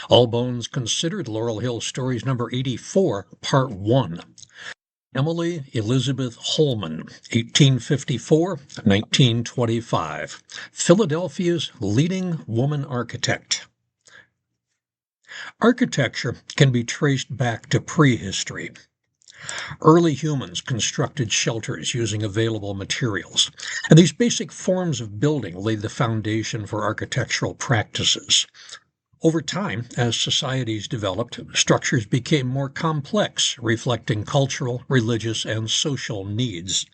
All Bones Considered, Laurel Hill Stories number 84, Part 1. Emily Elizabeth Holman, 1854-1925, Philadelphia's leading woman architect. Architecture can be traced back to prehistory. Early humans constructed shelters using available materials, and these basic forms of building laid the foundation for architectural practices. Over time, as societies developed, structures became more complex, reflecting cultural, religious, and social needs.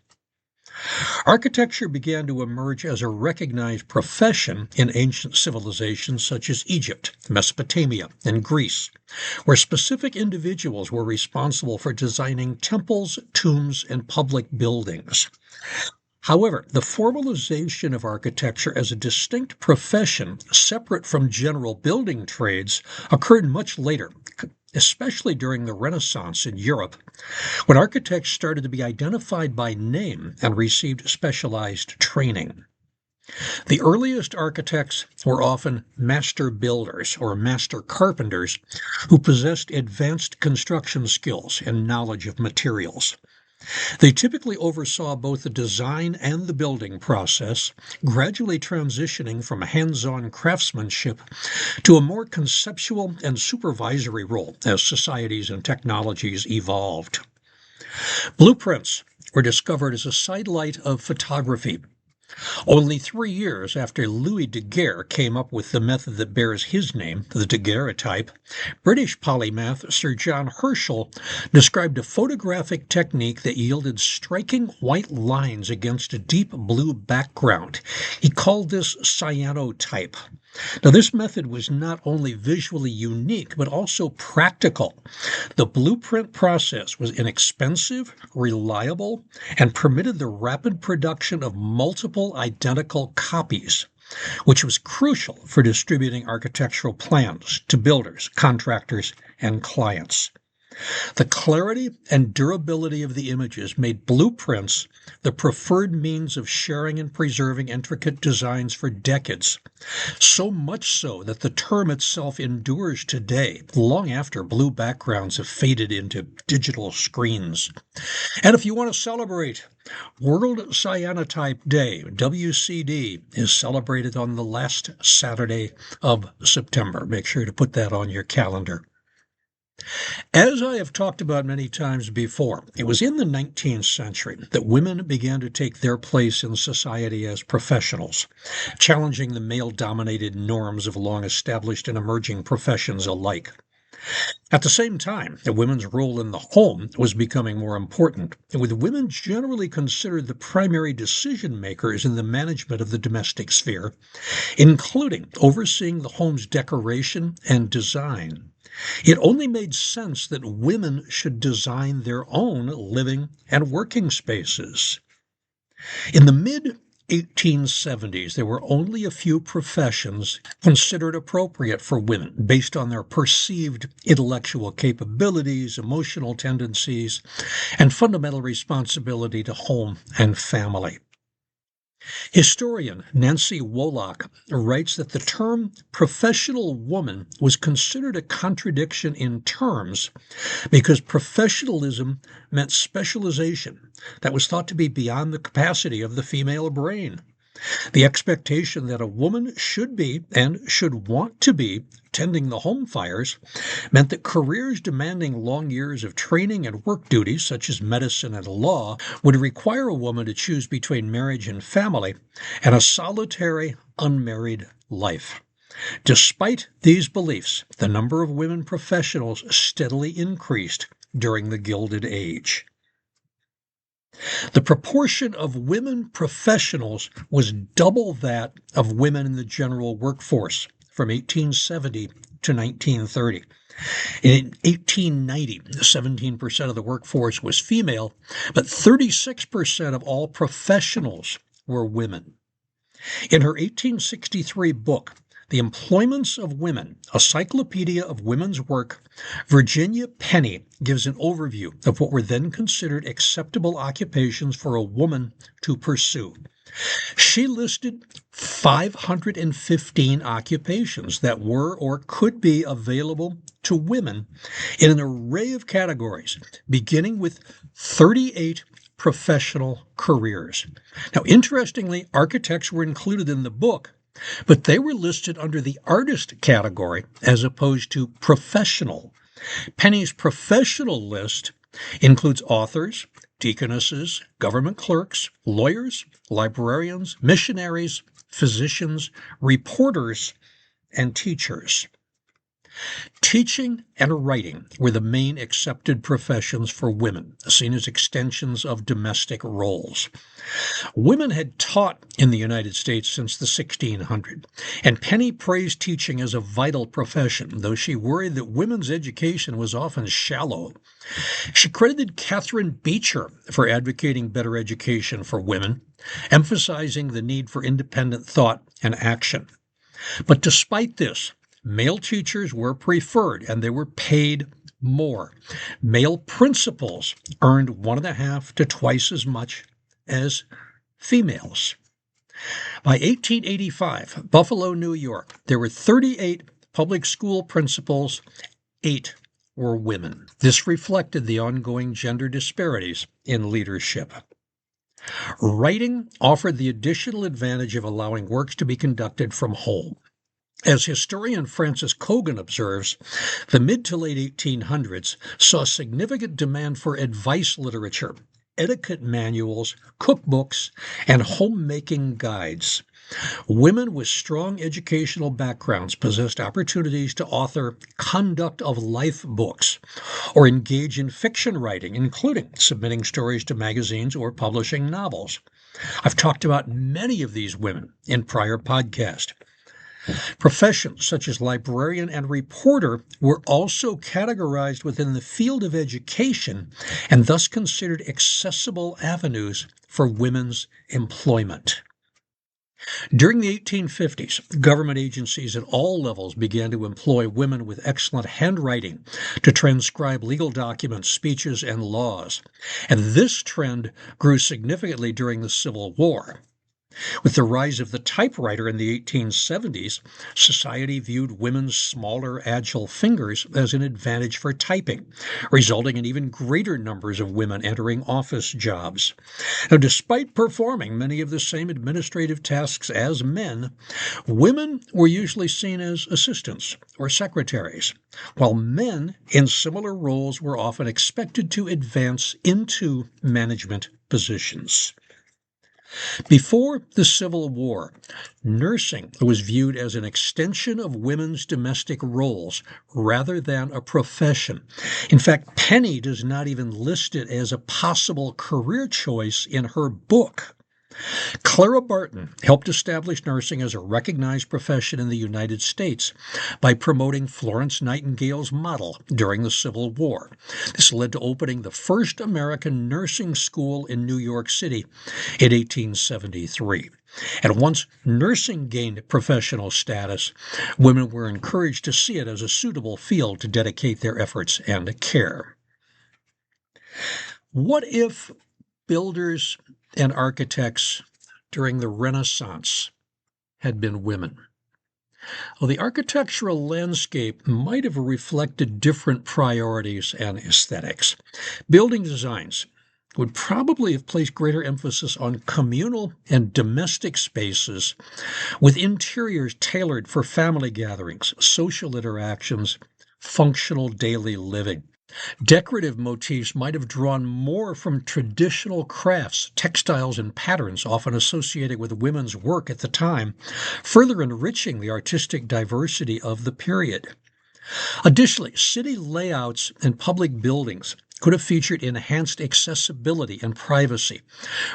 Architecture began to emerge as a recognized profession in ancient civilizations such as Egypt, Mesopotamia, and Greece, where specific individuals were responsible for designing temples, tombs, and public buildings. However, the formalization of architecture as a distinct profession, separate from general building trades, occurred much later, especially during the Renaissance in Europe, when architects started to be identified by name and received specialized training. The earliest architects were often master builders or master carpenters who possessed advanced construction skills and knowledge of materials. They typically oversaw both the design and the building process, gradually transitioning from hands-on craftsmanship to a more conceptual and supervisory role as societies and technologies evolved. Blueprints were discovered as a sidelight of photography. Only 3 years after Louis Daguerre came up with the method that bears his name, the daguerreotype, British polymath Sir John Herschel described a photographic technique that yielded striking white lines against a deep blue background. He called this cyanotype. Now, this method was not only visually unique, but also practical. The blueprint process was inexpensive, reliable, and permitted the rapid production of multiple identical copies, which was crucial for distributing architectural plans to builders, contractors, and clients. The clarity and durability of the images made blueprints the preferred means of sharing and preserving intricate designs for decades, so much so that the term itself endures today, long after blue backgrounds have faded into digital screens. And if you want to celebrate, World Cyanotype Day, WCD, is celebrated on the last Saturday of September. Make sure to put that on your calendar. As I have talked about many times before, it was in the 19th century that women began to take their place in society as professionals, challenging the male-dominated norms of long-established and emerging professions alike. At the same time, the women's role in the home was becoming more important, with women generally considered the primary decision makers in the management of the domestic sphere, including overseeing the home's decoration and design. It only made sense that women should design their own living and working spaces. In the mid-1870s, there were only a few professions considered appropriate for women based on their perceived intellectual capabilities, emotional tendencies, and fundamental responsibility to home and family. Historian Nancy Woloch writes that the term professional woman was considered a contradiction in terms because professionalism meant specialization that was thought to be beyond the capacity of the female brain. The expectation that a woman should be and should want to be tending the home fires meant that careers demanding long years of training and work duties, such as medicine and law, would require a woman to choose between marriage and family and a solitary, unmarried life. Despite these beliefs, the number of women professionals steadily increased during the Gilded Age. The proportion of women professionals was double that of women in the general workforce from 1870 to 1930. In 1890, 17% of the workforce was female, but 36% of all professionals were women. In her 1863 book, The Employments of Women, a Cyclopedia of Women's Work, Virginia Penny gives an overview of what were then considered acceptable occupations for a woman to pursue. She listed 515 occupations that were or could be available to women in an array of categories, beginning with 38 professional careers. Now, interestingly, architects were included in the book, but they were listed under the artist category as opposed to professional. Penny's professional list includes authors, deaconesses, government clerks, lawyers, librarians, missionaries, physicians, reporters, and teachers. Teaching and writing were the main accepted professions for women, seen as extensions of domestic roles. Women had taught in the United States since the 1600s, and Penny praised teaching as a vital profession, though she worried that women's education was often shallow. She credited Catherine Beecher for advocating better education for women, emphasizing the need for independent thought and action. But despite this, male teachers were preferred and they were paid more. Male principals earned 1.5 to twice as much as females. By 1885, Buffalo, New York, there were 38 public school principals, 8 were women. This reflected the ongoing gender disparities in leadership. Writing offered the additional advantage of allowing works to be conducted from home. As historian Francis Cogan observes, the mid to late 1800s saw significant demand for advice literature, etiquette manuals, cookbooks, and homemaking guides. Women with strong educational backgrounds possessed opportunities to author conduct of life books or engage in fiction writing, including submitting stories to magazines or publishing novels. I've talked about many of these women in prior podcasts. Professions such as librarian and reporter were also categorized within the field of education and thus considered accessible avenues for women's employment. During the 1850s, government agencies at all levels began to employ women with excellent handwriting to transcribe legal documents, speeches, and laws. And this trend grew significantly during the Civil War. With the rise of the typewriter in the 1870s, society viewed women's smaller, agile fingers as an advantage for typing, resulting in even greater numbers of women entering office jobs. Now, despite performing many of the same administrative tasks as men, women were usually seen as assistants or secretaries, while men in similar roles were often expected to advance into management positions. Before the Civil War, nursing was viewed as an extension of women's domestic roles rather than a profession. In fact, Penny does not even list it as a possible career choice in her book. Clara Barton helped establish nursing as a recognized profession in the United States by promoting Florence Nightingale's model during the Civil War. This led to opening the first American nursing school in New York City in 1873. And once nursing gained professional status, women were encouraged to see it as a suitable field to dedicate their efforts and care. What if builders and architects during the Renaissance had been women? Well, the architectural landscape might have reflected different priorities and aesthetics. Building designs would probably have placed greater emphasis on communal and domestic spaces, with interiors tailored for family gatherings, social interactions, functional daily living. Decorative motifs might have drawn more from traditional crafts, textiles, and patterns often associated with women's work at the time, further enriching the artistic diversity of the period. Additionally, city layouts and public buildings could have featured enhanced accessibility and privacy,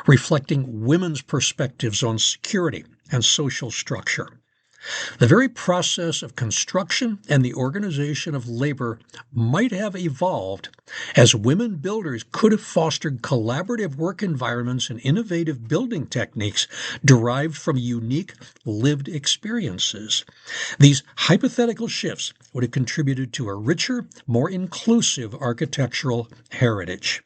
reflecting women's perspectives on security and social structure. The very process of construction and the organization of labor might have evolved as women builders could have fostered collaborative work environments and innovative building techniques derived from unique lived experiences. These hypothetical shifts would have contributed to a richer, more inclusive architectural heritage.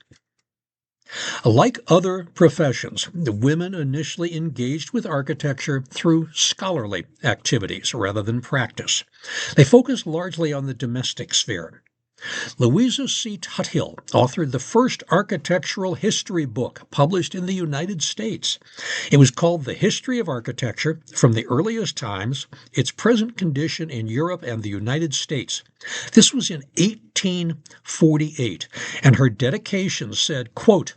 Like other professions, the women initially engaged with architecture through scholarly activities rather than practice. They focused largely on the domestic sphere. Louisa C. Tuthill authored the first architectural history book published in the United States. It was called The History of Architecture from the Earliest Times, Its Present Condition in Europe and the United States. This was in 1848, and her dedication said, quote,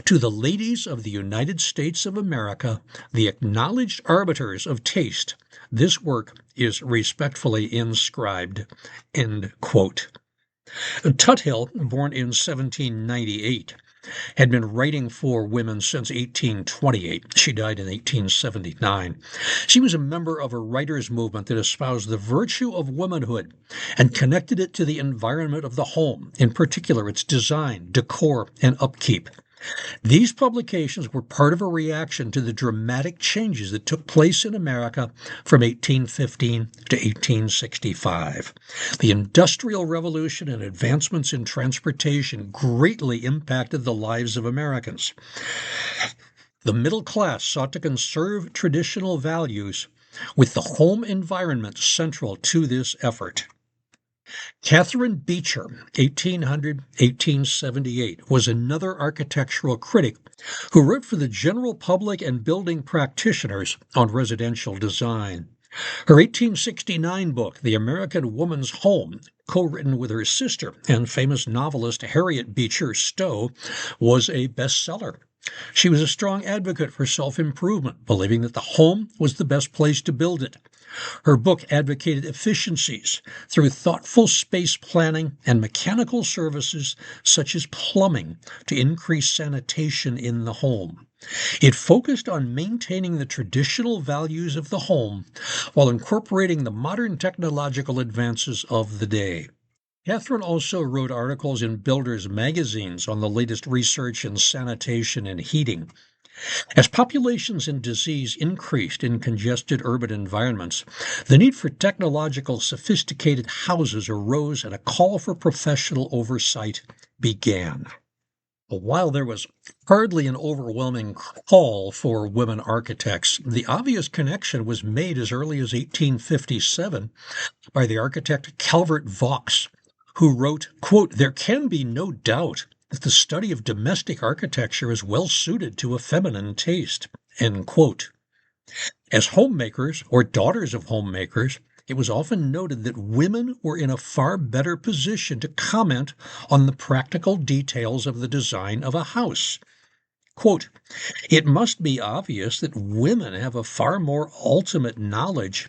"To the ladies of the United States of America, the acknowledged arbiters of taste, this work is respectfully inscribed." End quote. Tuthill, born in 1798, had been writing for women since 1828. She died in 1879. She was a member of a writers' movement that espoused the virtue of womanhood and connected it to the environment of the home, in particular its design, decor, and upkeep. These publications were part of a reaction to the dramatic changes that took place in America from 1815 to 1865. The Industrial Revolution and advancements in transportation greatly impacted the lives of Americans. The middle class sought to conserve traditional values, with the home environment central to this effort. Catherine Beecher, 1800-1878, was another architectural critic who wrote for the general public and building practitioners on residential design. Her 1869 book, The American Woman's Home, co-written with her sister and famous novelist Harriet Beecher Stowe, was a bestseller. She was a strong advocate for self-improvement, believing that the home was the best place to build it. Her book advocated efficiencies through thoughtful space planning and mechanical services such as plumbing to increase sanitation in the home. It focused on maintaining the traditional values of the home while incorporating the modern technological advances of the day. Catherine also wrote articles in builders' magazines on the latest research in sanitation and heating. As populations and disease increased in congested urban environments, the need for technological sophisticated houses arose and a call for professional oversight began. While there was hardly an overwhelming call for women architects, the obvious connection was made as early as 1857 by the architect Calvert Vaux, who wrote, quote, "There can be no doubt that the study of domestic architecture is well suited to a feminine taste." End quote. As homemakers or daughters of homemakers, it was often noted that women were in a far better position to comment on the practical details of the design of a house. Quote, "It must be obvious that women have a far more ultimate knowledge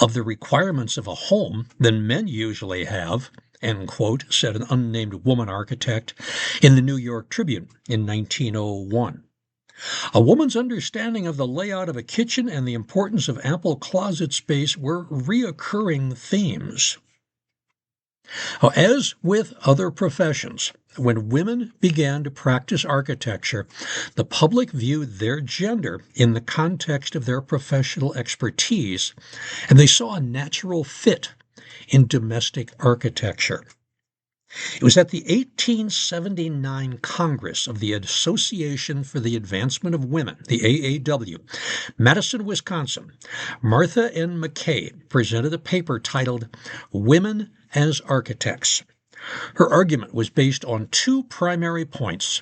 of the requirements of a home than men usually have," end quote, said an unnamed woman architect in the New York Tribune in 1901. A woman's understanding of the layout of a kitchen and the importance of ample closet space were reoccurring themes. As with other professions, when women began to practice architecture, the public viewed their gender in the context of their professional expertise, and they saw a natural fit in domestic architecture. It was at the 1879 Congress of the Association for the Advancement of Women, the AAW, Madison, Wisconsin. Martha N. McKay presented a paper titled "Women as Architects." Her argument was based on two primary points: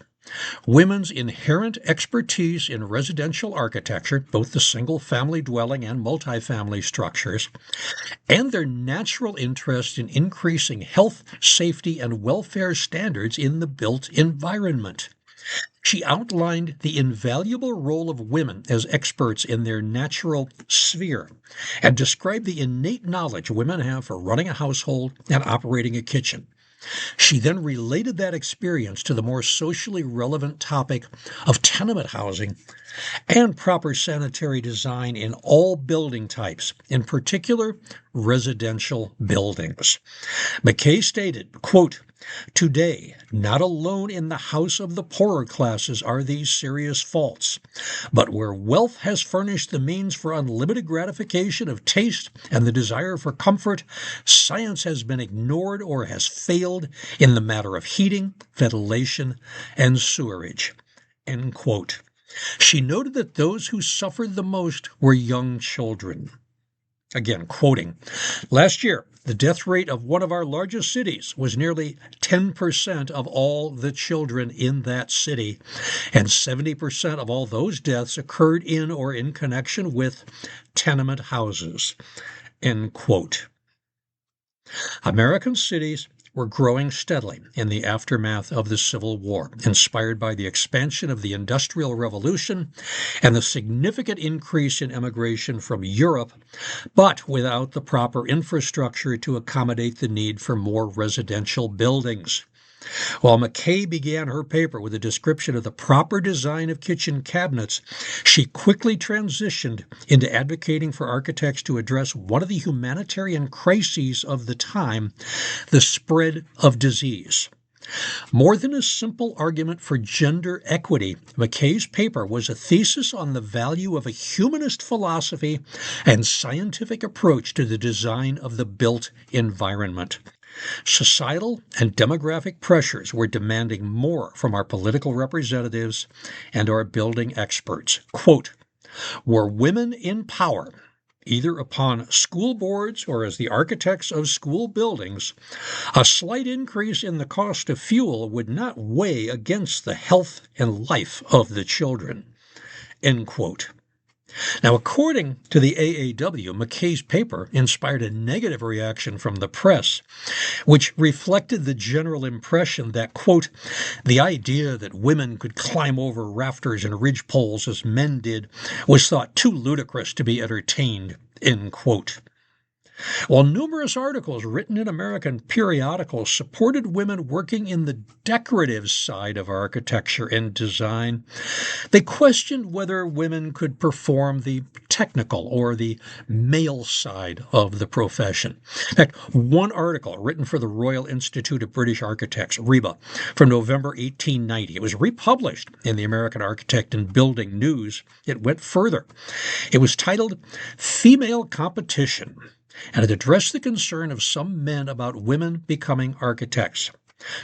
women's inherent expertise in residential architecture, both the single-family dwelling and multifamily structures, and their natural interest in increasing health, safety, and welfare standards in the built environment. She outlined the invaluable role of women as experts in their natural sphere and described the innate knowledge women have for running a household and operating a kitchen. She then related that experience to the more socially relevant topic of tenement housing and proper sanitary design in all building types, in particular residential buildings. McKay stated, quote, "Today, not alone in the house of the poorer classes are these serious faults, but where wealth has furnished the means for unlimited gratification of taste and the desire for comfort, science has been ignored or has failed in the matter of heating, ventilation, and sewerage." End quote. She noted that those who suffered the most were young children. Again, quoting, last year, the death rate of one of our largest cities was nearly 10% of all the children in that city, and 70% of all those deaths occurred in or in connection with tenement houses. End quote. American cities were growing steadily in the aftermath of the Civil War, inspired by the expansion of the Industrial Revolution and the significant increase in immigration from Europe, but without the proper infrastructure to accommodate the need for more residential buildings. While Mackay began her paper with a description of the proper design of kitchen cabinets, she quickly transitioned into advocating for architects to address one of the humanitarian crises of the time, the spread of disease. More than a simple argument for gender equity, Mackay's paper was a thesis on the value of a humanist philosophy and scientific approach to the design of the built environment. Societal and demographic pressures were demanding more from our political representatives and our building experts. Quote, were women in power, either upon school boards or as the architects of school buildings, a slight increase in the cost of fuel would not weigh against the health and life of the children. End quote. Now, according to the AAW, Mackay's paper inspired a negative reaction from the press, which reflected the general impression that, quote, the idea that women could climb over rafters and ridgepoles as men did was thought too ludicrous to be entertained, end quote. While numerous articles written in American periodicals supported women working in the decorative side of architecture and design, they questioned whether women could perform the technical or the male side of the profession. In fact, one article written for the Royal Institute of British Architects, RIBA, from November 1890, it was republished in the American Architect and Building News. It went further. It was titled Female Competition, and it addressed the concern of some men about women becoming architects.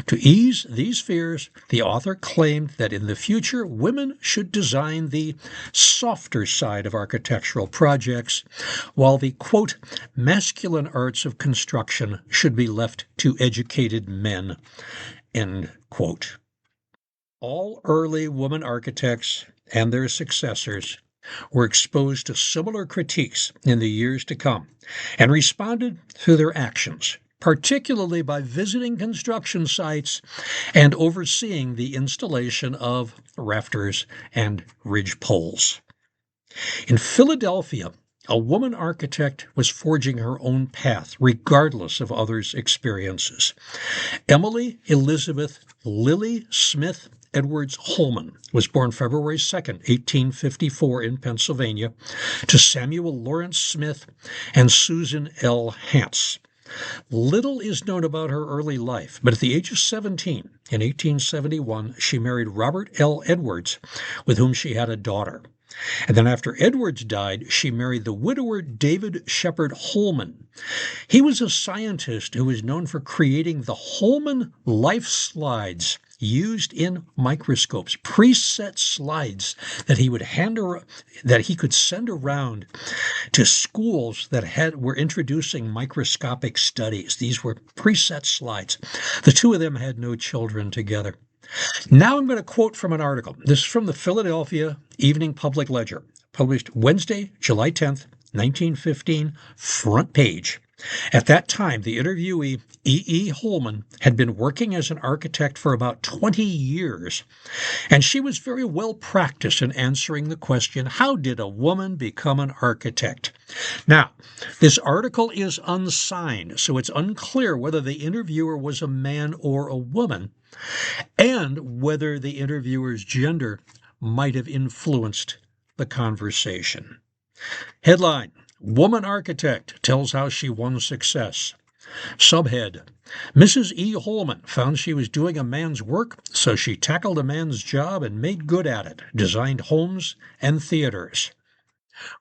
To ease these fears, the author claimed that in the future women should design the softer side of architectural projects, while the, quote, masculine arts of construction should be left to educated men, end quote. All early woman architects and their successors were exposed to similar critiques in the years to come and responded through their actions, particularly by visiting construction sites and overseeing the installation of rafters and ridge poles. In Philadelphia, a woman architect was forging her own path, regardless of others' experiences. Emily Elizabeth Lillie Smith Edwards Holman was born February 2, 1854 in Pennsylvania, to Samuel Lawrence Smith and Susan L. Hance. Little is known about her early life, but at the age of 17, in 1871, she married Robert L. Edwards, with whom she had a daughter. And then after Edwards died, she married the widower David Shepard Holman. He was a scientist who was known for creating the Holman life slides used in microscopes, preset slides that he could send around to schools that were introducing microscopic studies. These were preset slides. The two of them had no children together. Now I'm going to quote from an article. This is from the Philadelphia Evening Public Ledger, published Wednesday, July 10th, 1915, front page. At that time, the interviewee, E. Holman, had been working as an architect for about 20 years, and she was very well practiced in answering the question, how did a woman become an architect? Now, this article is unsigned, so it's unclear whether the interviewer was a man or a woman, and whether the interviewer's gender might have influenced the conversation. Headline, Woman Architect Tells How She Won Success. Subhead, Mrs. E. Holman found she was doing a man's work, so she tackled a man's job and made good at it, designed homes and theaters.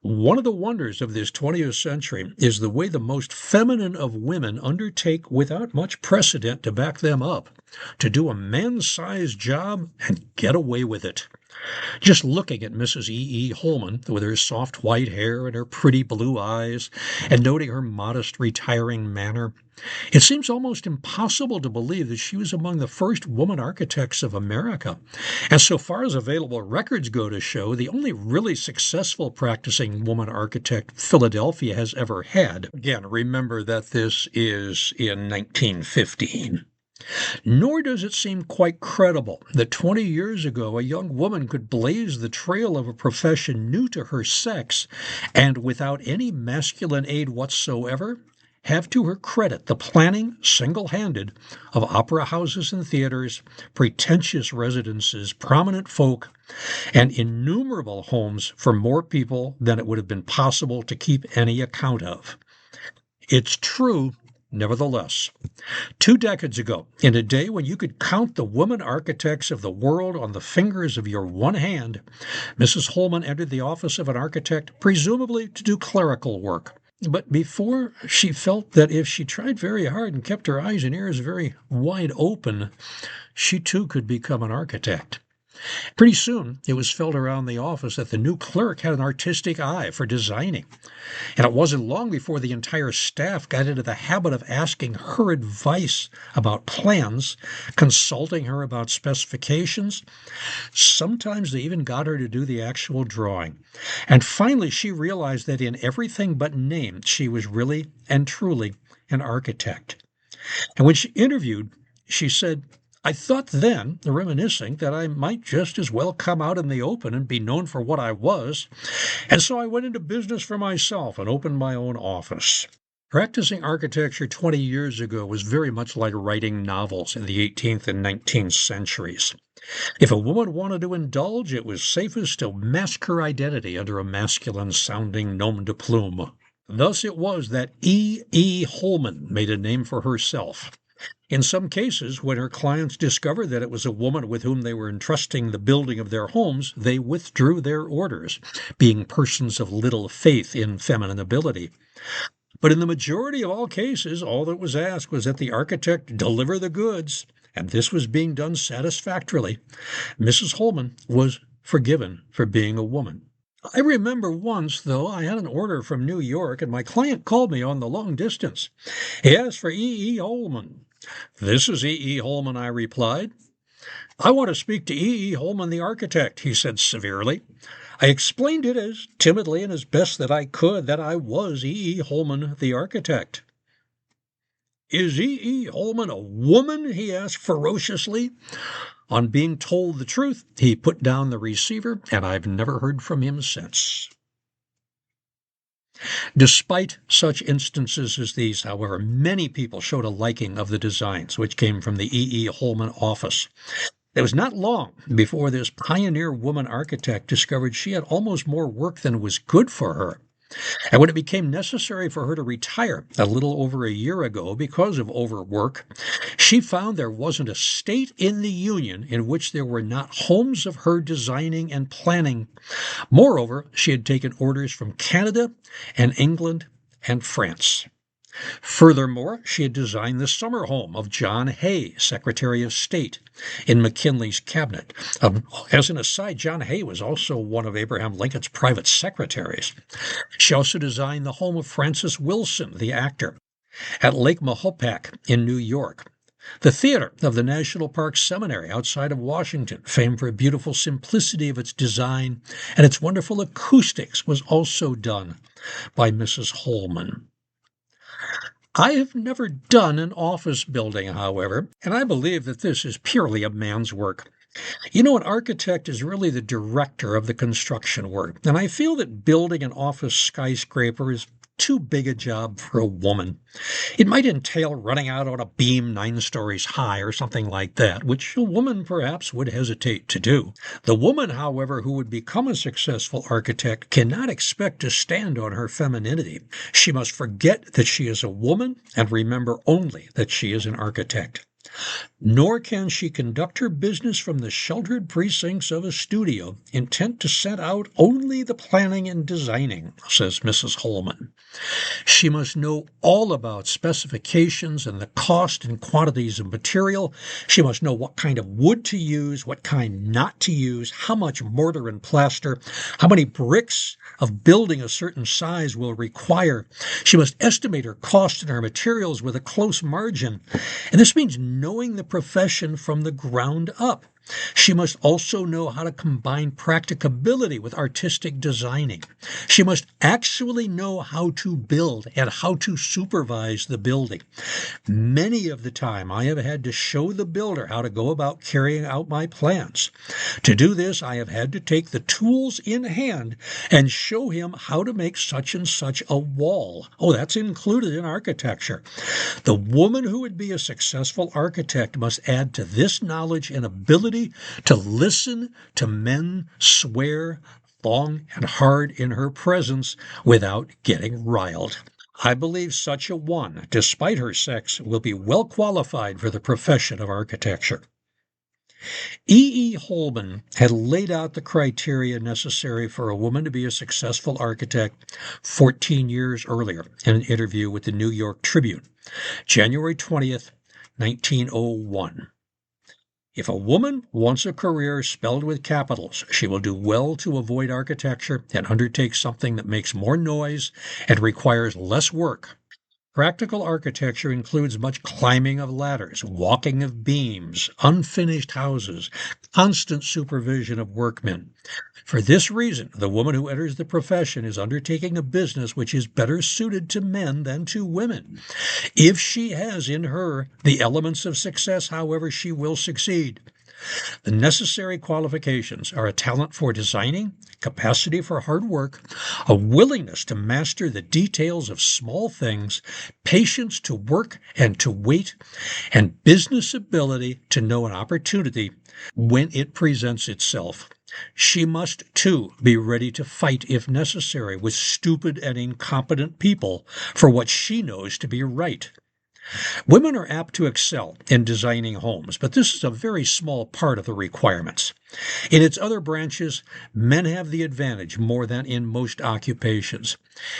One of the wonders of this 20th century is the way the most feminine of women undertake, without much precedent to back them up, to do a man-sized job and get away with it. Just looking at Mrs. E. E. Holman, with her soft white hair and her pretty blue eyes, and noting her modest, retiring manner, it seems almost impossible to believe that she was among the first woman architects of America, and so far as available records go to show, the only really successful practicing woman architect Philadelphia has ever had. Again, remember that this is in 1915. Nor does it seem quite credible that 20 years ago a young woman could blaze the trail of a profession new to her sex and, without any masculine aid whatsoever, have to her credit the planning, single-handed, of opera houses and theaters, pretentious residences, prominent folk, and innumerable homes for more people than it would have been possible to keep any account of. It's true, nevertheless. 2 decades ago, in a day when you could count the women architects of the world on the fingers of your one hand, Mrs. Holman entered the office of an architect, presumably to do clerical work. But before she felt that if she tried very hard and kept her eyes and ears very wide open, she too could become an architect. Pretty soon, it was felt around the office that the new clerk had an artistic eye for designing, and it wasn't long before the entire staff got into the habit of asking her advice about plans, consulting her about specifications. Sometimes they even got her to do the actual drawing. And finally, she realized that in everything but name, she was really and truly an architect. And when she interviewed, she said, "I thought then, reminiscing, that I might just as well come out in the open and be known for what I was, and so I went into business for myself and opened my own office." Practicing architecture 20 years ago was very much like writing novels in the 18th and 19th centuries. If a woman wanted to indulge, it was safest to mask her identity under a masculine-sounding nom de plume. Thus it was that E. E. Holman made a name for herself. In some cases, when her clients discovered that it was a woman with whom they were entrusting the building of their homes, they withdrew their orders, being persons of little faith in feminine ability. But in the majority of all cases, all that was asked was that the architect deliver the goods, and this was being done satisfactorily. Mrs. Holman was forgiven for being a woman. I remember once, though, I had an order from New York, and my client called me on the long distance. He asked for E. E. Holman. "This is E. E. Holman," I replied. "I want to speak to E. E. Holman, the architect," he said severely. I explained it as timidly and as best that I could that I was E. E. Holman, the architect. "Is E. E. Holman a woman?" he asked ferociously. On being told the truth, he put down the receiver, and I've never heard from him since. Despite such instances as these, however, many people showed a liking of the designs which came from the E. E. Holman office. It was not long before this pioneer woman architect discovered she had almost more work than was good for her. And when it became necessary for her to retire a little over a year ago because of overwork, she found there wasn't a state in the Union in which there were not homes of her designing and planning. Moreover, she had taken orders from Canada and England and France. Furthermore, she had designed the summer home of John Hay, Secretary of State, in McKinley's cabinet. As an aside, John Hay was also one of Abraham Lincoln's private secretaries. She also designed the home of Francis Wilson, the actor, at Lake Mahopac in New York. The theater of the National Park Seminary outside of Washington, famed for the beautiful simplicity of its design and its wonderful acoustics, was also done by Mrs. Holman. I have never done an office building, however, and I believe that this is purely a man's work. You know, an architect is really the director of the construction work, and I feel that building an office skyscraper is too big a job for a woman. It might entail running out on a beam 9 stories high or something like that, which a woman perhaps would hesitate to do. The woman, however, who would become a successful architect cannot expect to stand on her femininity. She must forget that she is a woman and remember only that she is an architect. Nor can she conduct her business from the sheltered precincts of a studio, intent to set out only the planning and designing, says Mrs. Holman. She must know all about specifications and the cost and quantities of material. She must know what kind of wood to use, what kind not to use, how much mortar and plaster, how many bricks of building a certain size will require. She must estimate her cost and her materials with a close margin. And this means knowing the profession from the ground up. She must also know how to combine practicability with artistic designing. She must actually know how to build and how to supervise the building. Many of the time, I have had to show the builder how to go about carrying out my plans. To do this, I have had to take the tools in hand and show him how to make such and such a wall. Oh, that's included in architecture. The woman who would be a successful architect must add to this knowledge and ability to listen to men swear long and hard in her presence without getting riled. I believe such a one, despite her sex, will be well qualified for the profession of architecture. E. Holman had laid out the criteria necessary for a woman to be a successful architect 14 years earlier in an interview with the New York Tribune, January 20th, 1901. If a woman wants a career spelled with capitals, she will do well to avoid architecture and undertake something that makes more noise and requires less work. Practical architecture includes much climbing of ladders, walking of beams, unfinished houses, constant supervision of workmen. For this reason, the woman who enters the profession is undertaking a business which is better suited to men than to women. If she has in her the elements of success, however, she will succeed. The necessary qualifications are a talent for designing, capacity for hard work, a willingness to master the details of small things, patience to work and to wait, and business ability to know an opportunity when it presents itself. She must, too, be ready to fight, if necessary, with stupid and incompetent people for what she knows to be right. Women are apt to excel in designing homes, but this is a very small part of the requirements. In its other branches, men have the advantage more than in most occupations.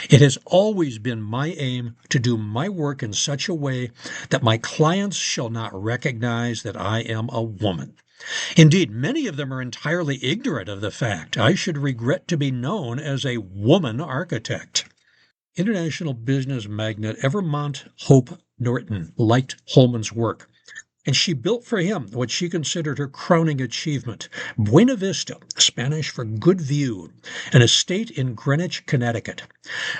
It has always been my aim to do my work in such a way that my clients shall not recognize that I am a woman. Indeed, many of them are entirely ignorant of the fact. I should regret to be known as a woman architect. International business magnate Evermont Hope Norton liked Holman's work, and she built for him what she considered her crowning achievement, Buena Vista, Spanish for good view, an estate in Greenwich, Connecticut.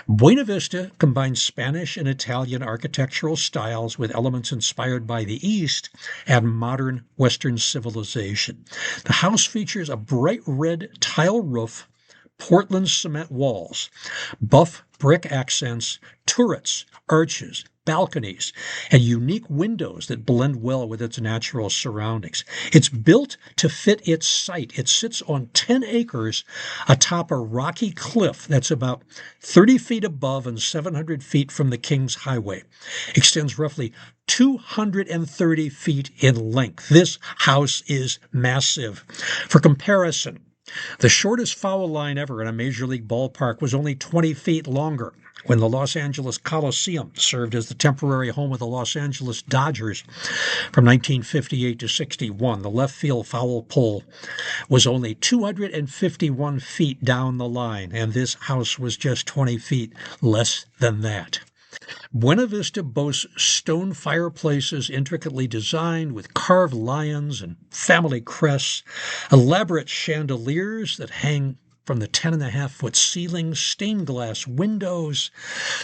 Buena Vista combines Spanish and Italian architectural styles with elements inspired by the East and modern Western civilization. The house features a bright red tile roof, Portland cement walls, buff brick accents, turrets, arches, balconies, and unique windows that blend well with its natural surroundings. It's built to fit its site. It sits on 10 acres atop a rocky cliff that's about 30 feet above and 700 feet from the King's Highway. Extends roughly 230 feet in length. This house is massive. For comparison, the shortest foul line ever in a Major League ballpark was only 20 feet longer when the Los Angeles Coliseum served as the temporary home of the Los Angeles Dodgers from 1958 to 61. The left field foul pole was only 251 feet down the line, and this house was just 20 feet less than that. Buena Vista boasts stone fireplaces intricately designed with carved lions and family crests, elaborate chandeliers that hang from the 10.5-foot ceiling, stained glass windows.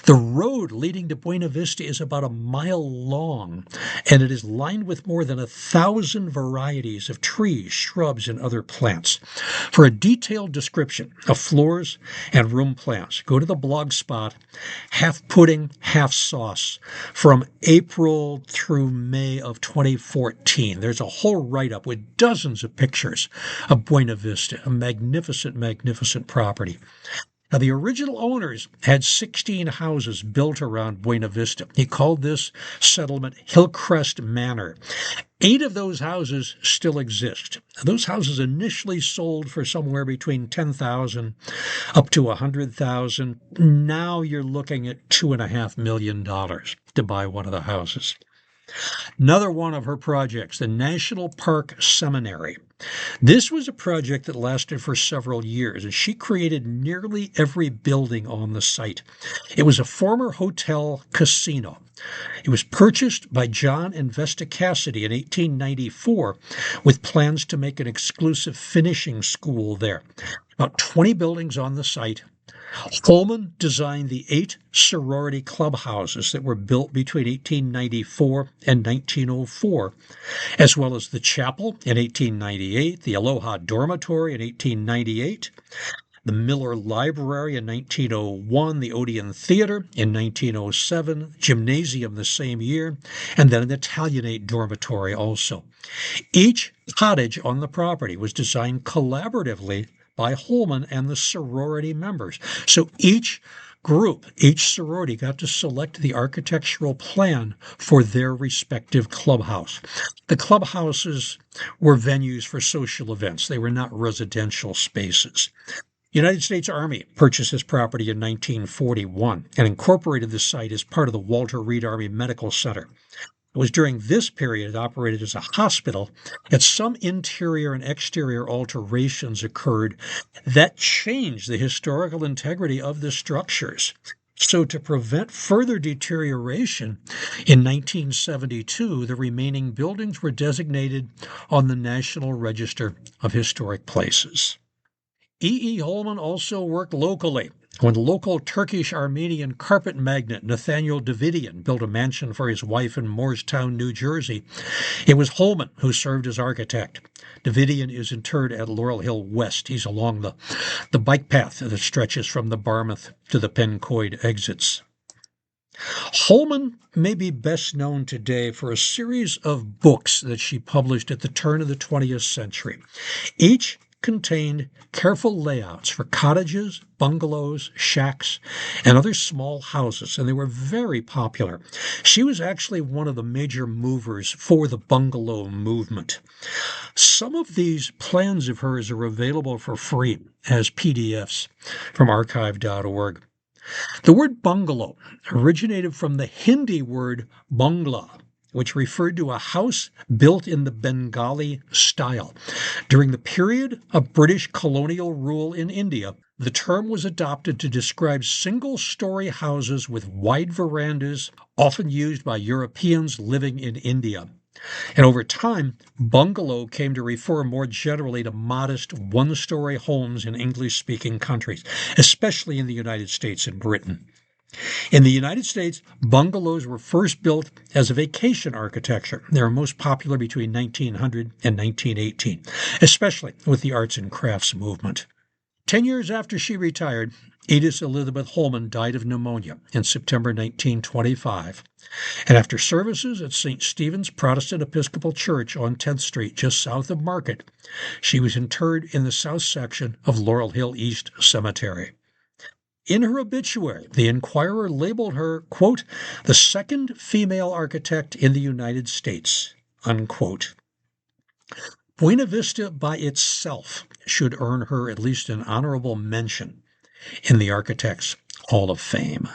The road leading to Buena Vista is about a mile long, and it is lined with more than 1,000 varieties of trees, shrubs, and other plants. For a detailed description of floors and room plans, go to the blog spot Half Pudding, Half Sauce from April through May of 2014. There's a whole write-up with dozens of pictures of Buena Vista, a magnificent property. Now, the original owners had 16 houses built around Buena Vista. He called this settlement Hillcrest Manor. 8 of those houses still exist. Those houses initially sold for somewhere between $10,000 up to $100,000. Now you're looking at $2.5 million to buy one of the houses. Another one of her projects, the National Park Seminary. This was a project that lasted for several years, and she created nearly every building on the site. It was a former hotel casino. It was purchased by John and Vesta Cassidy in 1894 with plans to make an exclusive finishing school there. About 20 buildings on the site. Holman designed the 8 sorority clubhouses that were built between 1894 and 1904, as well as the chapel in 1898, the Aloha Dormitory in 1898, the Miller Library in 1901, the Odeon Theater in 1907, gymnasium the same year, and then an Italianate dormitory also. Each cottage on the property was designed collaboratively by Holman and the sorority members. So each group, each sorority got to select the architectural plan for their respective clubhouse. The clubhouses were venues for social events. They were not residential spaces. United States Army purchased this property in 1941 and incorporated the site as part of the Walter Reed Army Medical Center. It was during this period it operated as a hospital, and some interior and exterior alterations occurred that changed the historical integrity of the structures. So to prevent further deterioration, in 1972, the remaining buildings were designated on the National Register of Historic Places. E. Holman also worked locally. When local Turkish-Armenian carpet magnate Nathaniel Davidian built a mansion for his wife in Moorestown, New Jersey, it was Holman who served as architect. Davidian is interred at Laurel Hill West. He's along the bike path that stretches from the Barmouth to the Pencoid exits. Holman may be best known today for a series of books that she published at the turn of the 20th century. Each contained careful layouts for cottages, bungalows, shacks, and other small houses, and they were very popular. She was actually one of the major movers for the bungalow movement. Some of these plans of hers are available for free as PDFs from archive.org. The word bungalow originated from the Hindi word bungla, which referred to a house built in the Bengali style. During the period of British colonial rule in India, the term was adopted to describe single-story houses with wide verandas, often used by Europeans living in India. And over time, bungalow came to refer more generally to modest one-story homes in English-speaking countries, especially in the United States and Britain. In the United States, bungalows were first built as a vacation architecture. They were most popular between 1900 and 1918, especially with the arts and crafts movement. 10 years after she retired, Edith Elizabeth Holman died of pneumonia in September 1925. And after services at St. Stephen's Protestant Episcopal Church on 10th Street, just south of Market, she was interred in the south section of Laurel Hill East Cemetery. In her obituary, the Inquirer labeled her, quote, the second female architect in the United States, unquote. Buena Vista by itself should earn her at least an honorable mention in the Architects Hall of Fame.